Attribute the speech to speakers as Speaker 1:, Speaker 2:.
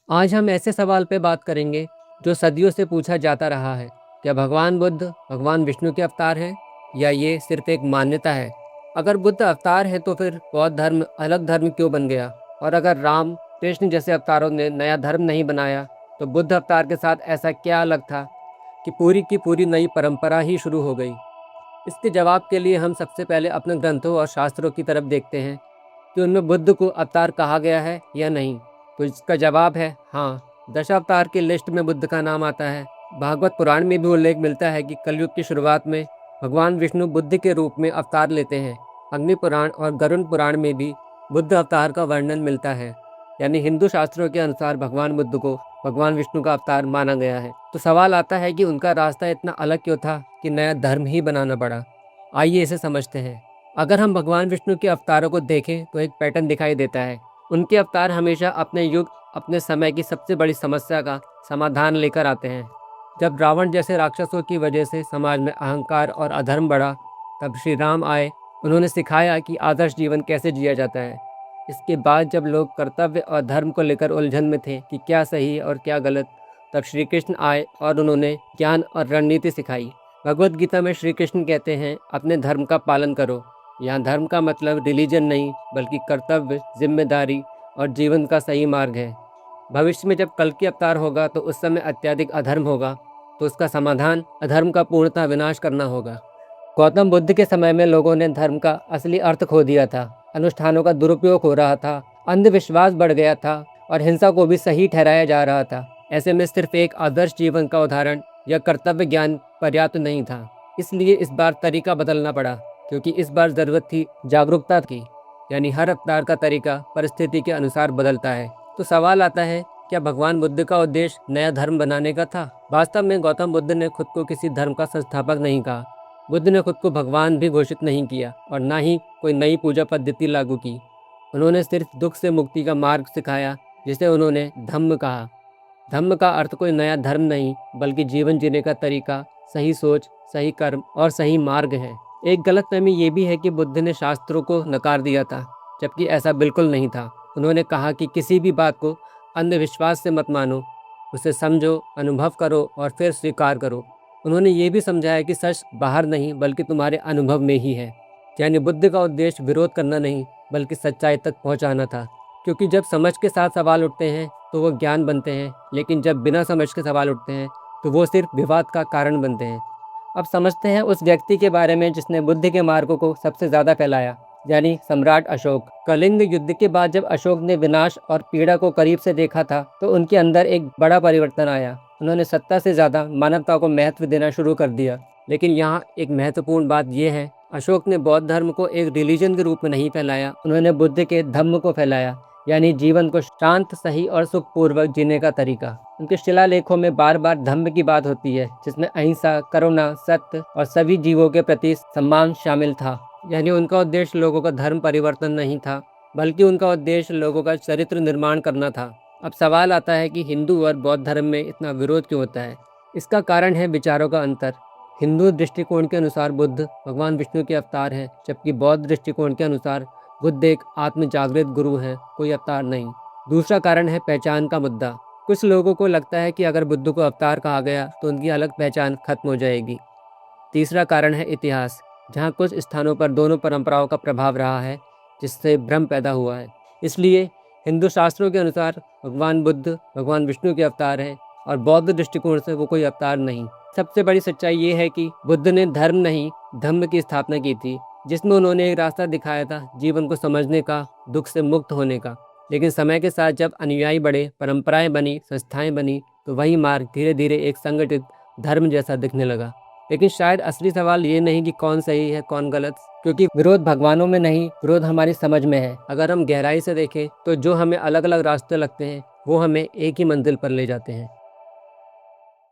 Speaker 1: आज हम ऐसे सवाल पे बात करेंगे जो सदियों से पूछा जाता रहा है। क्या भगवान बुद्ध भगवान विष्णु के अवतार हैं या ये सिर्फ एक मान्यता है? अगर बुद्ध अवतार है तो फिर बौद्ध धर्म अलग धर्म क्यों बन गया? और अगर राम कृष्ण जैसे अवतारों ने नया धर्म नहीं बनाया तो बुद्ध अवतार के साथ ऐसा क्या अलग था कि पूरी की पूरी नई परंपरा ही शुरू हो गई? इसके जवाब के लिए हम सबसे पहले अपने ग्रंथों और शास्त्रों की तरफ देखते हैं कि उनमें बुद्ध को अवतार कहा गया है या नहीं। तो इसका जवाब है हाँ। दशावतार की लिस्ट में बुद्ध का नाम आता है। भागवत पुराण में भी उल्लेख मिलता है कि कलयुग की शुरुआत में भगवान विष्णु बुद्ध के रूप में अवतार लेते हैं। अग्नि पुराण और गरुड़ पुराण में भी बुद्ध अवतार का वर्णन मिलता है। यानी हिंदू शास्त्रों के अनुसार भगवान बुद्ध को भगवान विष्णु का अवतार माना गया है। तो सवाल आता है कि उनका रास्ता इतना अलग क्यों था कि नया धर्म ही बनाना पड़ा। आइए इसे समझते हैं। अगर हम भगवान विष्णु के अवतारों को देखें तो एक पैटर्न दिखाई देता है। उनके अवतार हमेशा अपने युग अपने समय की सबसे बड़ी समस्या का समाधान लेकर आते हैं। जब रावण जैसे राक्षसों की वजह से समाज में अहंकार और अधर्म बढ़ा तब श्री राम आए। उन्होंने सिखाया कि आदर्श जीवन कैसे जिया जाता है। इसके बाद जब लोग कर्तव्य और धर्म को लेकर उलझन में थे कि क्या सही है और क्या गलत, तब श्री कृष्ण आए और उन्होंने ज्ञान और रणनीति सिखाई। भगवत गीता में श्री कृष्ण कहते हैं अपने धर्म का पालन करो। यहाँ धर्म का मतलब रिलीजन नहीं बल्कि कर्तव्य, जिम्मेदारी और जीवन का सही मार्ग है। भविष्य में जब कल की अवतार होगा तो उस समय अत्यधिक अधर्म होगा, तो उसका समाधान अधर्म का पूर्णतः विनाश करना होगा। गौतम बुद्ध के समय में लोगों ने धर्म का असली अर्थ खो दिया था। अनुष्ठानों का दुरुपयोग हो रहा था, अंधविश्वास बढ़ गया था और हिंसा को भी सही ठहराया जा रहा था। ऐसे में सिर्फ एक आदर्श जीवन का उदाहरण या कर्तव्य ज्ञान पर्याप्त नहीं था। इसलिए इस बार तरीका बदलना पड़ा, क्योंकि इस बार ज़रूरत थी जागरूकता की। यानी हर अवतार का तरीका परिस्थिति के अनुसार बदलता है। तो सवाल आता है, क्या भगवान बुद्ध का उद्देश्य नया धर्म बनाने का था? वास्तव में गौतम बुद्ध ने खुद को किसी धर्म का संस्थापक नहीं कहा। बुद्ध ने खुद को भगवान भी घोषित नहीं किया और ना ही कोई नई पूजा पद्धति लागू की। उन्होंने सिर्फ दुख से मुक्ति का मार्ग सिखाया, जिसे उन्होंने धम्म कहा। धम्म का अर्थ कोई नया धर्म नहीं बल्कि जीवन जीने का तरीका, सही सोच, सही कर्म और सही मार्ग है। एक गलतफहमी ये भी है कि बुद्ध ने शास्त्रों को नकार दिया था, जबकि ऐसा बिल्कुल नहीं था। उन्होंने कहा कि किसी भी बात को अंधविश्वास से मत मानो, उसे समझो, अनुभव करो और फिर स्वीकार करो। उन्होंने ये भी समझाया कि सच बाहर नहीं बल्कि तुम्हारे अनुभव में ही है। यानी बुद्ध का उद्देश्य विरोध करना नहीं बल्कि सच्चाई तक पहुंचाना था। क्योंकि जब समझ के साथ सवाल उठते हैं तो वो ज्ञान बनते हैं, लेकिन जब बिना समझ के सवाल उठते हैं तो वो सिर्फ विवाद का कारण बनते हैं। अब समझते हैं उस व्यक्ति के बारे में जिसने बुद्ध के मार्गों को सबसे ज़्यादा फैलाया, यानी सम्राट अशोक। कलिंग युद्ध के बाद जब अशोक ने विनाश और पीड़ा को करीब से देखा था तो उनके अंदर एक बड़ा परिवर्तन आया। उन्होंने सत्ता से ज़्यादा मानवता को महत्व देना शुरू कर दिया। लेकिन यहाँ एक महत्वपूर्ण बात यह है, अशोक ने बौद्ध धर्म को एक रिलीजन के रूप में नहीं फैलाया, उन्होंने बुद्ध के धम्म को फैलाया, यानी जीवन को शांत, सही और सुखपूर्वक जीने का तरीका। उनके शिलालेखों में बार बार धम्म की बात होती है, जिसमें अहिंसा, करुणा, सत्य और सभी जीवों के प्रति सम्मान शामिल था। यानी उनका उद्देश्य लोगों का धर्म परिवर्तन नहीं था, बल्कि उनका उद्देश्य लोगों का चरित्र निर्माण करना था। अब सवाल आता है कि हिंदू और बौद्ध धर्म में इतना विरोध क्यों होता है? इसका कारण है विचारों का अंतर। हिंदू दृष्टिकोण के अनुसार बुद्ध भगवान विष्णु के अवतार हैं, जबकि बौद्ध दृष्टिकोण के अनुसार बुद्ध एक आत्म जागृत गुरु हैं, कोई अवतार नहीं। दूसरा कारण है पहचान का मुद्दा। कुछ लोगों को लगता है कि अगर बुद्ध को अवतार कहा गया तो उनकी अलग पहचान खत्म हो जाएगी। तीसरा कारण है इतिहास, जहाँ कुछ स्थानों पर दोनों परंपराओं का प्रभाव रहा है, जिससे भ्रम पैदा हुआ है। इसलिए हिंदू शास्त्रों के अनुसार भगवान बुद्ध भगवान विष्णु के अवतार हैं और बौद्ध दृष्टिकोण से वो कोई अवतार नहीं। सबसे बड़ी सच्चाई ये है कि बुद्ध ने धर्म नहीं धम्म की स्थापना की थी, जिसमें उन्होंने एक रास्ता दिखाया था जीवन को समझने का, दुख से मुक्त होने का। लेकिन समय के साथ जब अनुयायी बढ़े, परंपराएं बनी, संस्थाएं बनी, तो वही मार्ग धीरे धीरे एक संगठित धर्म जैसा दिखने लगा। लेकिन शायद असली सवाल ये नहीं कि कौन सही है कौन गलत, क्योंकि विरोध भगवानों में नहीं, विरोध हमारी समझ में है। अगर हम गहराई से देखें तो जो हमें अलग अलग रास्ते लगते हैं वो हमें एक ही मंजिल पर ले जाते हैं।